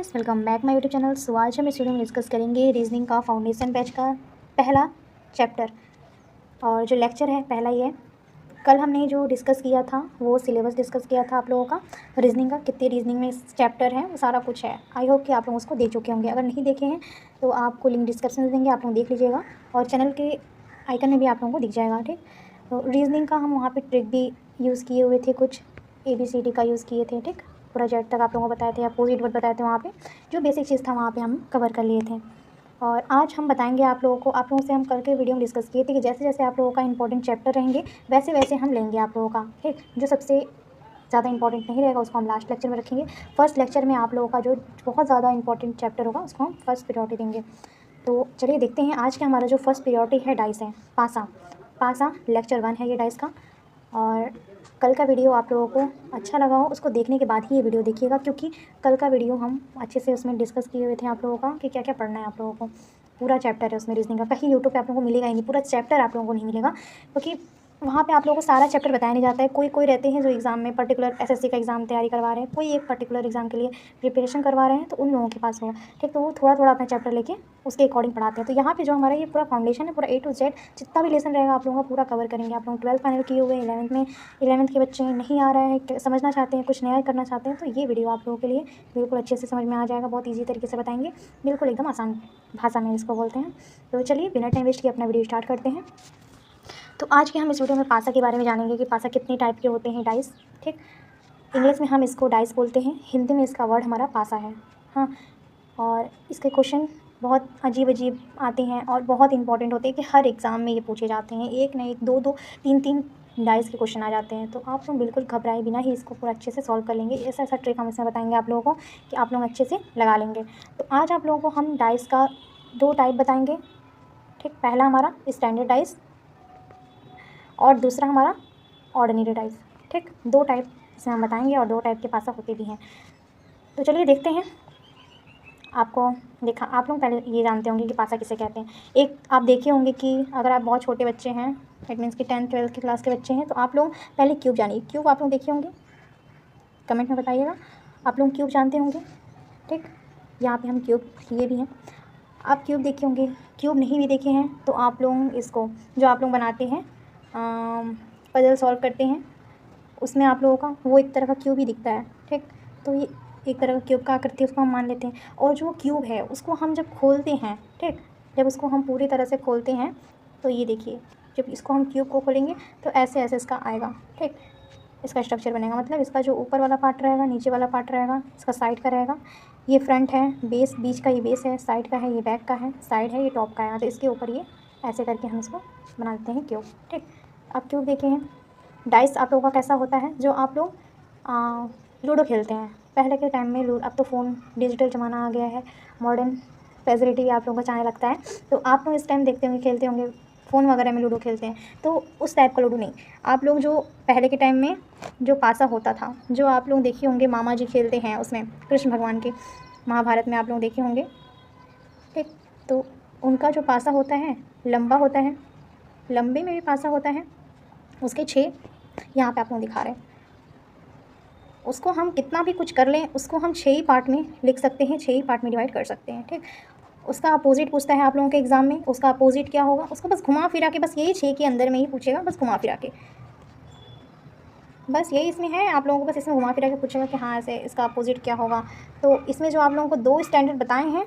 Friends, welcome back my YouTube channel. So आज हम इस वीडियो में डिस्कस करेंगे रीजनिंग का फाउंडेशन बैच का पहला चैप्टर। और जो लेक्चर है पहला ही है। कल हमने जो डिस्कस किया था वो सिलेबस डिस्कस किया था आप लोगों का रीजनिंग का, कितने रीजनिंग में चैप्टर हैं वो सारा कुछ है। आई होप कि आप लोग उसको देख चुके होंगे। अगर नहीं देखे हैं तो आपको लिंक डिस्क्रिप्शन में देंगे, आप लोग देख लीजिएगा और चैनल के आइकन में भी आप लोगों को दिख जाएगा। ठीक, तो रीजनिंग का हम वहाँ पर ट्रिक भी यूज़ किए हुए थे, कुछ ABCD का यूज़ किए थे। ठीक, पूरा जेड तक आप लोगों को बताए थे, अपोजिट वर्ड बताए थे। वहाँ पे जो बेसिक चीज़ था वहाँ पे हम कवर कर लिए थे। और आज हम बताएंगे आप लोगों को, आप लोगों से हम कल के वीडियो में डिस्कस किए थे कि जैसे जैसे आप लोगों का इंपॉर्टेंट चैप्टर रहेंगे वैसे वैसे हम लेंगे आप लोगों का। ठीक, जो सबसे ज़्यादा इंपॉर्टेंट नहीं रहेगा उसको हम लास्ट लेक्चर में रखेंगे। फर्स्ट लेक्चर में आप लोगों का जो बहुत ज़्यादा इंपॉर्टेंट चैप्टर होगा उसको हम फर्स्ट प्रायोरिटी देंगे। तो चलिए देखते हैं आज का हमारा जो फर्स्ट प्रायोरिटी है डाइस है। पासा लेक्चर 1 है ये डाइस का। और कल का वीडियो आप लोगों को अच्छा लगा हो उसको देखने के बाद ही ये वीडियो देखिएगा, क्योंकि कल का वीडियो हम अच्छे से उसमें डिस्कस किए हुए थे आप लोगों का कि क्या क्या पढ़ना है आप लोगों को। पूरा चैप्टर है उसमें रीजनिंग का, कहीं यूट्यूब पे आप लोगों को मिलेगा ही नहीं, पूरा चैप्टर आप लोगों को नहीं मिलेगा, क्योंकि वहाँ पे आप लोगों को सारा चैप्टर बताया नहीं जाता है। कोई कोई रहते हैं जो एग्ज़ाम में पर्टिकुलर SSC का एग्ज़ाम तैयारी करवा रहे हैं, कोई एक पर्टिकुलर एग्ज़ाम के लिए प्रिपरेशन करवा रहे हैं, तो उन लोगों के पास होगा। ठीक, तो वो थोड़ा थोड़ा अपना चैप्टर लेके उसके अकॉर्डिंग पढ़ाते हैं। तो यहाँ पे जो हमारा ये पूरा फाउंडेशन है, पूरा A to Z जितना भी लेसन रहेगा आप लोगों का पूरा कवर करेंगे। आप लोग 12th फाइनल किए हुए, 11th के बच्चे नहीं आ रहा है, समझना चाहते हैं, कुछ नया करना चाहते हैं, तो ये वीडियो आप लोगों के लिए बिल्कुल अच्छे से समझ में आ जाएगा। बहुत ईजी तरीके से बताएंगे, बिल्कुल एकदम आसान भाषा में इसको बोलते हैं। तो चलिए बिना टाइम वेस्ट किए अपना वीडियो स्टार्ट करते हैं। तो आज के हम इस वीडियो में पासा के बारे में जानेंगे कि पासा कितने टाइप के होते हैं, डाइस। ठीक, इंग्लिश में हम इसको डाइस बोलते हैं, हिंदी में इसका वर्ड हमारा पासा है। हाँ, और इसके क्वेश्चन बहुत अजीब अजीब आते हैं और बहुत इंपॉर्टेंट होते हैं कि हर एग्ज़ाम में ये पूछे जाते हैं। एक नहीं, दो दो तीन तीन डाइस के क्वेश्चन आ जाते हैं। तो आप लोग बिल्कुल घबराए बिना ही इसको पूरा अच्छे से सॉल्व कर लेंगे। ऐसा ऐसा ट्रिक हम इसमें बताएंगे आप लोगों को कि आप लोग अच्छे से लगा लेंगे। तो आज आप लोगों को हम डाइस का 2 टाइप बताएंगे। ठीक, पहला हमारा स्टैंडर्ड डाइस और दूसरा हमारा ऑर्डिनरी डाइस। ठीक, 2 टाइप इसमें हम बताएंगे और 2 टाइप के पासा होते भी हैं। तो चलिए देखते हैं। आपको देखा, आप लोग पहले ये जानते होंगे कि पासा किसे कहते हैं। एक आप देखे होंगे कि अगर आप बहुत छोटे बच्चे हैं, इट मीन्स कि 10th 12th की क्लास के बच्चे हैं, तो आप लोग पहले क्यूब जानिए। क्यूब आप लोग देखे होंगे, कमेंट में बताइएगा आप लोग क्यूब जानते होंगे। ठीक, यहाँ पे हम क्यूब ये भी हैं, आप क्यूब देखे होंगे। क्यूब नहीं भी देखे हैं तो आप लोग इसको जो आप लोग बनाते हैं पजल सॉल्व करते हैं, उसमें आप लोगों का वो एक तरह का क्यूब ही दिखता है। ठीक, तो ये एक तरह का क्यूब का आकृति उसको हम मान लेते हैं। और जो क्यूब है उसको हम जब खोलते हैं, ठीक, जब उसको हम पूरी तरह से खोलते हैं तो ये देखिए, जब इसको हम क्यूब को खोलेंगे तो ऐसे ऐसे इसका आएगा। ठीक, इसका स्ट्रक्चर बनेगा, मतलब इसका जो ऊपर वाला पार्ट रहेगा, नीचे वाला पार्ट रहेगा, इसका साइड का रहेगा, ये फ्रंट है, बेस बीच का ये बेस है, साइड का है ये बैक का है, साइड है ये टॉप का है। तो इसके ऊपर ये ऐसे करके हम इसको बना देते हैं क्यूब। ठीक, आप क्यूब देखे हैं। डाइस आप लोगों का कैसा होता है, जो आप लोग लूडो खेलते हैं पहले के टाइम में। अब तो फ़ोन डिजिटल ज़माना आ गया है, मॉडर्न फैसिलिटी भी आप लोगों को चाहने लगता है, तो आप लोग इस टाइम देखते होंगे, खेलते होंगे फ़ोन वगैरह में लूडो खेलते हैं। तो उस टाइप का लूडो नहीं, आप लोग जो पहले के टाइम में जो पासा होता था, जो आप लोग देखे होंगे मामा जी खेलते हैं, उसमें कृष्ण भगवान के महाभारत में आप लोग देखे होंगे। ठीक, तो उनका जो पासा होता है लंबा होता है, लंबे में भी पासा होता है, उसके 6 यहाँ पे आप लोग दिखा रहे हैं। उसको हम कितना भी कुछ कर लें, उसको हम 6 ही पार्ट में लिख सकते हैं, 6 ही पार्ट में डिवाइड कर सकते हैं। ठीक, उसका अपोजिट पूछता है आप लोगों के एग्ज़ाम में, उसका अपोजिट क्या होगा, उसको बस घुमा फिरा के, बस यही 6 के अंदर में ही पूछेगा, बस घुमा फिरा के, बस यही इसमें है। आप लोगों को बस इसमें घुमा फिरा के पूछेगा कि हाँ ऐसे इसका अपोजिट क्या होगा। तो इसमें जो आप लोगों को 2 स्टैंडर्ड बताए हैं,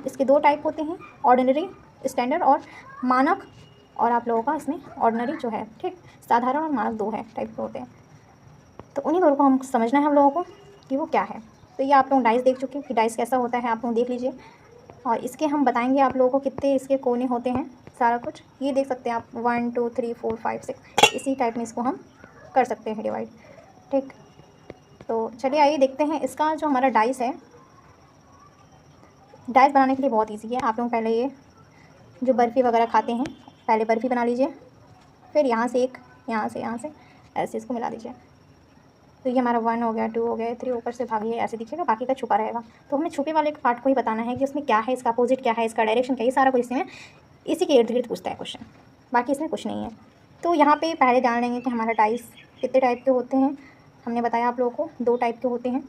इसके 2 टाइप होते हैं, ऑर्डिनरी स्टैंडर्ड और मानक। और आप लोगों का इसमें ऑर्डिनरी जो है, ठीक, साधारण और मानक 2 है टाइप के होते हैं। तो उन्हीं दोनों को हम समझना है हम लोगों को कि वो क्या है। तो ये आप लोग डाइस देख चुके हैं कि डाइस कैसा होता है, आप लोग देख लीजिए। और इसके हम बताएंगे आप लोगों को कितने इसके कोने होते हैं, सारा कुछ ये देख सकते हैं आप, 1 2 3 4 5 6 इसी टाइप में इसको हम कर सकते हैं डिवाइड। ठीक, तो चलिए आइए देखते हैं इसका जो हमारा डाइस है। डाइस बनाने के लिए बहुत ईजी है। आप लोग पहले ये जो बर्फ़ी वगैरह खाते हैं, पहले बर्फ़ी बना लीजिए, फिर यहाँ से एक, यहाँ से ऐसे इसको मिला दीजिए। तो ये हमारा 1 हो गया, 2 हो गया, 3 ऊपर से भागिए ऐसे दिखेगा, बाकी का छुपा रहेगा। तो हमें छुपे वाले पार्ट को ही बताना है कि उसमें क्या है, इसका अपोजिट क्या है, इसका डायरेक्शन क्या है, सारा कुछ इसमें इसी के इर्द गिर्द पूछता है क्वेश्चन, बाकी इसमें कुछ नहीं है। तो यहाँ पे पहले जान लेंगे कि हमारा डाइस कितने टाइप के होते हैं। हमने बताया आप लोगों को 2 टाइप के होते हैं।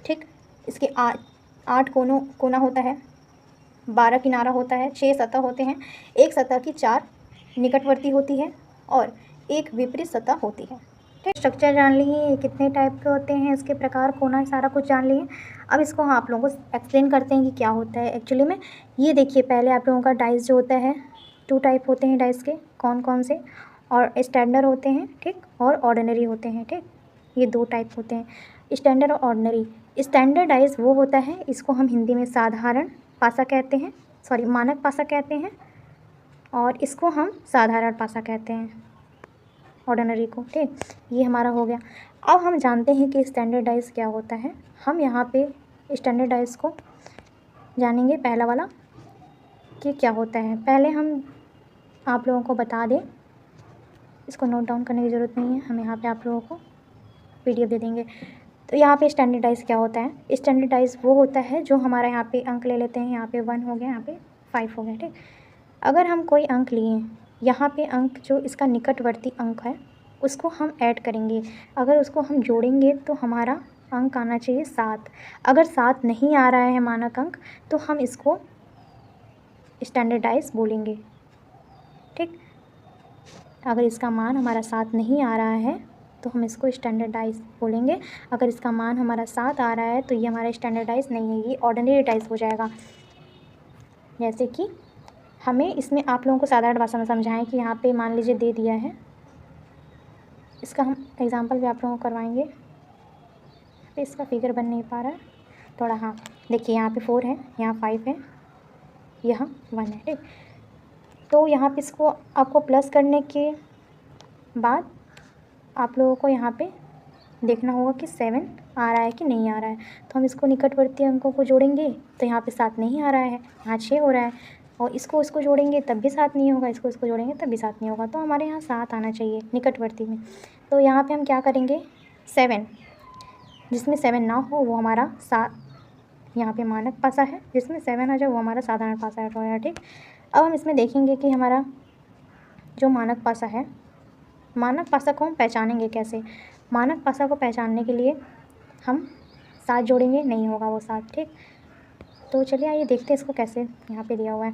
ठीक, इसके 8 कोना होता है, 12 किनारा होता है, 6 सतह होते हैं, एक सतह की 4 निकटवर्ती होती है और एक विपरीत सतह होती है। ठीक, स्ट्रक्चर जान लिए, कितने टाइप के होते हैं, इसके प्रकार, कोना, सारा कुछ जान लिए। अब इसको आप लोगों को एक्सप्लेन करते हैं कि क्या होता है एक्चुअली में। ये देखिए, पहले आप लोगों का डाइस जो होता है 2 टाइप होते हैं डाइस के, कौन कौन से, और स्टैंडर्ड होते हैं, ठीक, और ऑर्डिनरी होते हैं। ठीक, ये 2 टाइप होते हैं, स्टैंडर्ड और ऑर्डिनरी। स्टैंडर्ड डाइस वो होता है, इसको हम हिंदी में साधारण पासा कहते हैं, सॉरी मानक पासा कहते हैं, और इसको हम साधारण पासा कहते हैं, ऑर्डिनरी को। ठीक, ये हमारा हो गया। अब हम जानते हैं कि स्टैंडर्डाइज क्या होता है। हम यहाँ पे स्टैंडर्डाइज को जानेंगे, पहला वाला कि क्या होता है। पहले हम आप लोगों को बता दें, इसको नोट डाउन करने की ज़रूरत नहीं है, हम यहाँ पे आप लोगों को PDF दे देंगे। तो यहाँ पे स्टैंडर्डाइज क्या होता है, स्टैंडर्डाइज वो होता है जो हमारा यहाँ पे अंक ले लेते हैं, यहाँ पे 1 हो गया, यहाँ पे 5 हो गया। ठीक, अगर हम कोई अंक लिए, यहाँ पे अंक जो इसका निकटवर्ती अंक है उसको हम ऐड करेंगे, अगर उसको हम जोड़ेंगे तो हमारा अंक आना चाहिए 7। अगर 7 नहीं आ रहा है मानक अंक तो हम इसको स्टैंडर्डाइज बोलेंगे। ठीक, अगर इसका मान हमारा 7 नहीं आ रहा है तो हम इसको स्टैंडर्डाइज बोलेंगे। अगर इसका मान हमारा 7 आ रहा है तो ये हमारा स्टैंडर्डाइज नहीं है, ये ऑर्डिनरी डाइज हो जाएगा। जैसे कि हमें इसमें आप लोगों को साधारण भाषा में समझाएं कि यहाँ पे मान लीजिए दे दिया है, इसका हम एग्जांपल भी आप लोगों को करवाएंगे। तो इसका फिगर बन नहीं पा रहा है थोड़ा, हाँ देखिए, यहाँ पे 4 है, यहाँ 5 है, यहाँ 1 है। ठीक, तो यहाँ पे इसको आपको प्लस करने के बाद आप लोगों को यहाँ पे देखना होगा कि 7 आ रहा है कि नहीं आ रहा है। तो हम इसको निकटवर्ती अंकों को जोड़ेंगे तो यहाँ पे 7 नहीं आ रहा है, यहाँ 6 हो रहा है, और इसको जोड़ेंगे तब भी 7 नहीं होगा, इसको जोड़ेंगे तब भी 7 नहीं होगा। तो हमारे यहाँ 7 आना चाहिए निकटवर्ती में। तो यहाँ पे हम क्या करेंगे, 7, जिसमें 7 ना हो वो हमारा 7 यहाँ पे मानक पासा है, जिसमें 7 आ जाए वो हमारा साधारण पासा है। ठीक, अब हम इसमें देखेंगे कि हमारा जो मानक पासा है, मानक पासा को हम पहचानेंगे कैसे। मानक पासा को पहचानने के लिए हम 7 जोड़ेंगे, नहीं होगा वो 7। ठीक, तो चलिए आइए देखते हैं इसको कैसे। यहाँ पे दिया हुआ है,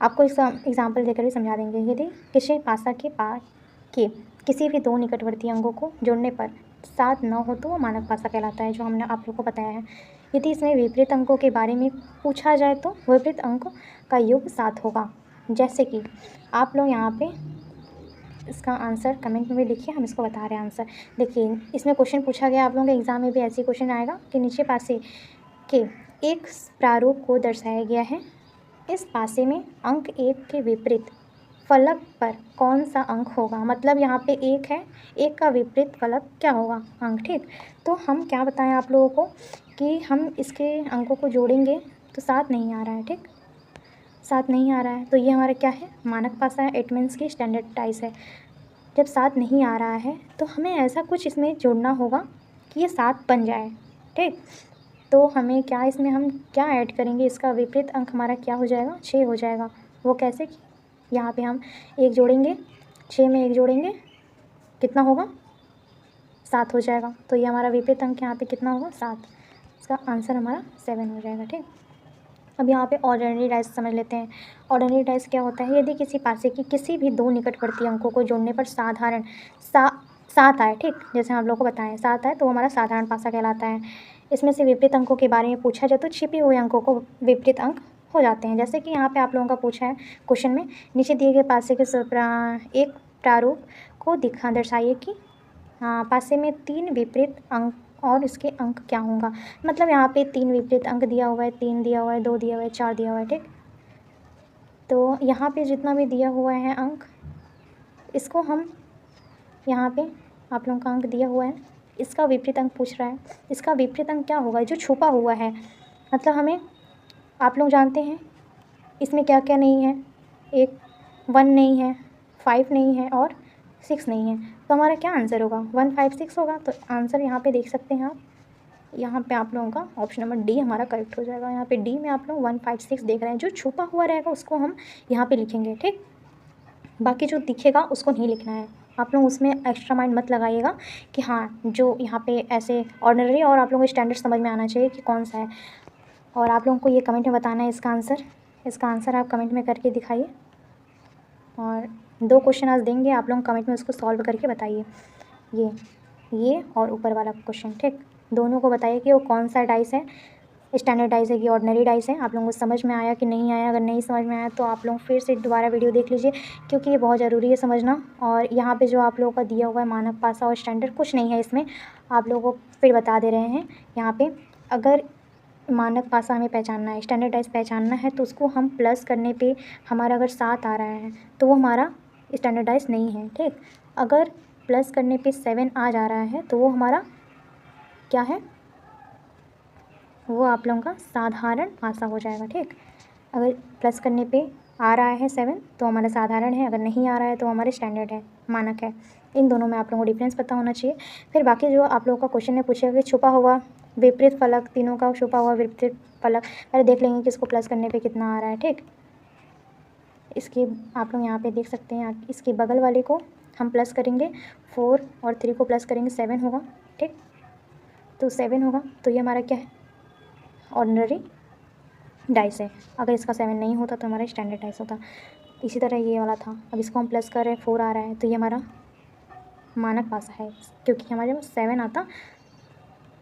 आपको इसका एग्जांपल देकर भी समझा देंगे। यदि किसी पासा के किसी भी 2 निकटवर्ती अंगों को जोड़ने पर 7 न हो तो वो मानक पासा कहलाता है, जो हमने आप लोग को बताया है। यदि इसमें विपरीत अंकों के बारे में पूछा जाए तो विपरीत अंक का योग 7 होगा। जैसे कि आप लोग यहाँ पे इसका आंसर कमेंट में भी लिखिए, हम इसको बता रहे हैं आंसर। देखिए, इसमें क्वेश्चन पूछा गया, आप लोगों के एग्ज़ाम में भी ऐसे क्वेश्चन आएगा कि नीचे पासे के एक प्रारूप को दर्शाया गया है, इस पासे में अंक 1 के विपरीत फलक पर कौन सा अंक होगा। मतलब यहाँ पे 1 है, 1 का विपरीत फलक क्या होगा, अंक। ठीक, तो हम क्या बताएं आप लोगों को कि हम इसके अंकों को जोड़ेंगे तो 7 नहीं आ रहा है। ठीक, 7 नहीं आ रहा है तो ये हमारा क्या है, मानक पासा है, इट मीन्स की स्टैंडर्डाइज है। जब 7 नहीं आ रहा है तो हमें ऐसा कुछ इसमें जोड़ना होगा कि ये 7 बन जाए। ठीक, तो हमें क्या, इसमें हम क्या ऐड करेंगे, इसका विपरीत अंक हमारा क्या हो जाएगा, 6 हो जाएगा। वो कैसे, यहाँ पे हम 1 जोड़ेंगे, 6 में 1 जोड़ेंगे, कितना होगा, 7 हो जाएगा। तो ये हमारा विपरीत अंक यहाँ पे कितना होगा, 7। इसका आंसर हमारा 7 हो जाएगा। ठीक, अब यहाँ पे ऑर्डिनरी डाइस समझ लेते हैं। ऑर्डिनरी डाइस क्या होता है, यदि किसी पासे की किसी भी 2 निकटवर्ती अंकों को जोड़ने पर साधारण 7 आए, ठीक, जैसे हम लोग को बताएं 7 आए तो वो हमारा साधारण पासा कहलाता है। इसमें से विपरीत अंकों के बारे में पूछा जाए तो छिपे हुए अंकों को विपरीत अंक हो जाते हैं। जैसे कि यहाँ पे आप लोगों का पूछा है क्वेश्चन में, नीचे दिए गए पासे के एक प्रारूप को दर्शाइए कि पासे में 3 विपरीत अंक और इसके अंक क्या होगा। मतलब यहाँ पे 3 विपरीत अंक दिया हुआ है, 3 दिया हुआ है, 2 दिया हुआ है, 4 दिया हुआ है। ठीक, तो यहाँ पे जितना भी दिया हुआ है अंक, इसको हम यहाँ पे आप लोगों का अंक दिया हुआ है, इसका विपरीत अंक पूछ रहा है। इसका विपरीत अंक क्या होगा, जो छुपा हुआ है। मतलब हमें, आप लोग जानते हैं इसमें क्या क्या नहीं है, 1 नहीं है, 5 नहीं है और 6 नहीं है। तो हमारा क्या आंसर होगा, 1 5 6 होगा। तो आंसर यहाँ पे देख सकते हैं आप, यहाँ पे आप लोगों का ऑप्शन नंबर डी हमारा करेक्ट हो जाएगा। यहाँ पे डी में आप लोग 1 5 6 देख रहे हैं, जो छुपा हुआ रहेगा उसको हम यहाँ पे लिखेंगे। ठीक, बाकी जो दिखेगा उसको नहीं लिखना है, आप लोग उसमें एक्स्ट्रा माइंड मत लगाइएगा कि हाँ जो यहाँ पे ऐसे ऑर्डिनरी, और आप लोगों को स्टैंडर्ड समझ में आना चाहिए कि कौन सा है। और आप लोगों को ये कमेंट में बताना है इसका आंसर आप कमेंट में करके दिखाइए। और 2 क्वेश्चन आज देंगे, आप लोग कमेंट में उसको सॉल्व करके बताइए। ये और ऊपर वाला क्वेश्चन, ठीक, दोनों को बताइए कि वो कौन सा डाइस है, स्टैंडर्ड डाइस है कि ऑर्डिनरी डाइस है। आप लोगों को समझ में आया कि नहीं आया? अगर नहीं समझ में आया तो आप लोग फिर से दोबारा वीडियो देख लीजिए, क्योंकि ये बहुत ज़रूरी है समझना। और यहाँ पे जो आप लोगों का दिया हुआ है मानक, पासा और स्टैंडर्ड, कुछ नहीं है इसमें, आप लोगों को फिर बता दे रहे हैं। यहाँ पे अगर मानक पासा हमें पहचानना है, स्टैंडर्ड डाइस पहचानना है, तो उसको हम प्लस करने पे हमारा अगर 7 आ रहा है तो वो हमारा स्टैंडर्ड डाइस नहीं है, ठीक। अगर प्लस करने पे 7 आ जा रहा है तो वो हमारा क्या है? वो आप लोगों का साधारण पासा हो जाएगा, ठीक। अगर प्लस करने पे आ रहा है 7 तो हमारा साधारण है, अगर नहीं आ रहा है तो हमारे स्टैंडर्ड है, मानक है। इन दोनों में आप लोगों को डिफरेंस पता होना चाहिए। फिर बाकी जो आप लोगों का क्वेश्चन में पूछेगा कि छुपा हुआ विपरीत फलक, तीनों का छुपा हुआ विपरीत फलक, पहले देख लेंगे कि इसको प्लस करने पे कितना आ रहा है, ठीक। इसके आप लोग यहाँ पे देख सकते हैं, इसके बगल वाले को हम प्लस करेंगे 4 और 3 को प्लस करेंगे 7 होगा, ठीक। तो 7 होगा तो ये हमारा क्या है? ऑर्डिनरी डाइस है। अगर इसका 7 नहीं होता तो हमारा स्टैंडर्ड डाइस होता। इसी तरह ये वाला था, अब इसको हम प्लस कर रहे हैं, 4 आ रहा है तो ये हमारा मानक पासा है, क्योंकि हमारे जब 7 आता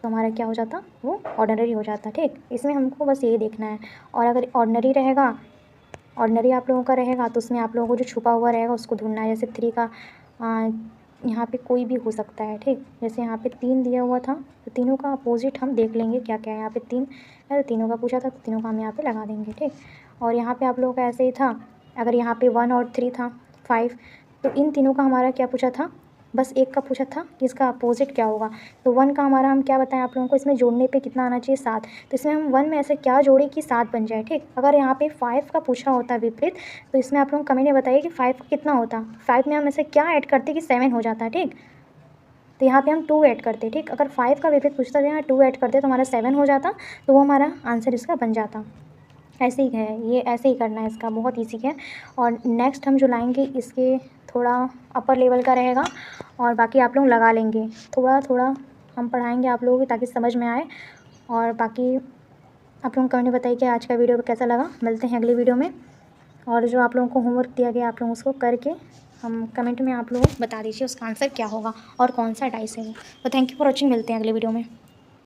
तो हमारा क्या हो जाता? वो ऑर्डिनरी हो जाता, ठीक। इसमें हमको बस यही देखना है। और अगर ऑर्डिनरी रहेगा, ऑर्डिनरी आप लोगों का रहेगा तो उसमें आप लोगों को जो छुपा हुआ रहेगा उसको ढूंढना है। जैसे 3 का यहाँ पे कोई भी हो सकता है, ठीक। जैसे यहाँ पे 3 दिया हुआ था तो तीनों का अपोजिट हम देख लेंगे क्या क्या है। यहाँ पे 3 है तो तीनों का पूछा था तो तीनों का हम यहाँ पे लगा देंगे, ठीक। और यहाँ पे आप लोगों का ऐसे ही था, अगर यहाँ पे 1 और 3 था 5, तो इन तीनों का हमारा क्या पूछा था? बस एक का पूछा था कि इसका अपोजिट क्या होगा। तो 1 का हमारा हम क्या बताएं आप लोगों को, इसमें जोड़ने पे कितना आना चाहिए? 7। तो इसमें हम 1 में ऐसे क्या जोड़ें कि 7 बन जाए, ठीक। अगर यहाँ पे 5 का पूछा होता विपरीत, तो इसमें आप लोग कमेंट में बताइए कि 5 का कितना होता। 5 में हम ऐसे क्या ऐड करते कि 7 हो जाता, ठीक। तो यहाँ पे हम 2 ऐड करते, ठीक। अगर 5 का विपरीत पूछता तो यहाँ 2 ऐड करते तो हमारा 7 हो जाता, तो वो हमारा आंसर इसका बन जाता। ऐसे ही है, ये ऐसे ही करना है, इसका बहुत ईजी है। और नेक्स्ट हम जो लाएंगे इसके थोड़ा अपर लेवल का रहेगा, और बाकी आप लोग लगा लेंगे। थोड़ा थोड़ा हम पढ़ाएंगे आप लोगों को ताकि समझ में आए। और बाकी आप लोग कमेंट में बताइए कि आज का वीडियो कैसा लगा। मिलते हैं अगली वीडियो में। और जो आप लोगों को होमवर्क दिया गया आप लोग उसको करके हम कमेंट में आप लोग बता दीजिए उसका आंसर क्या होगा और कौन सा डाइस है वो। तो थैंक यू फॉर वॉचिंग, मिलते हैं अगले वीडियो में।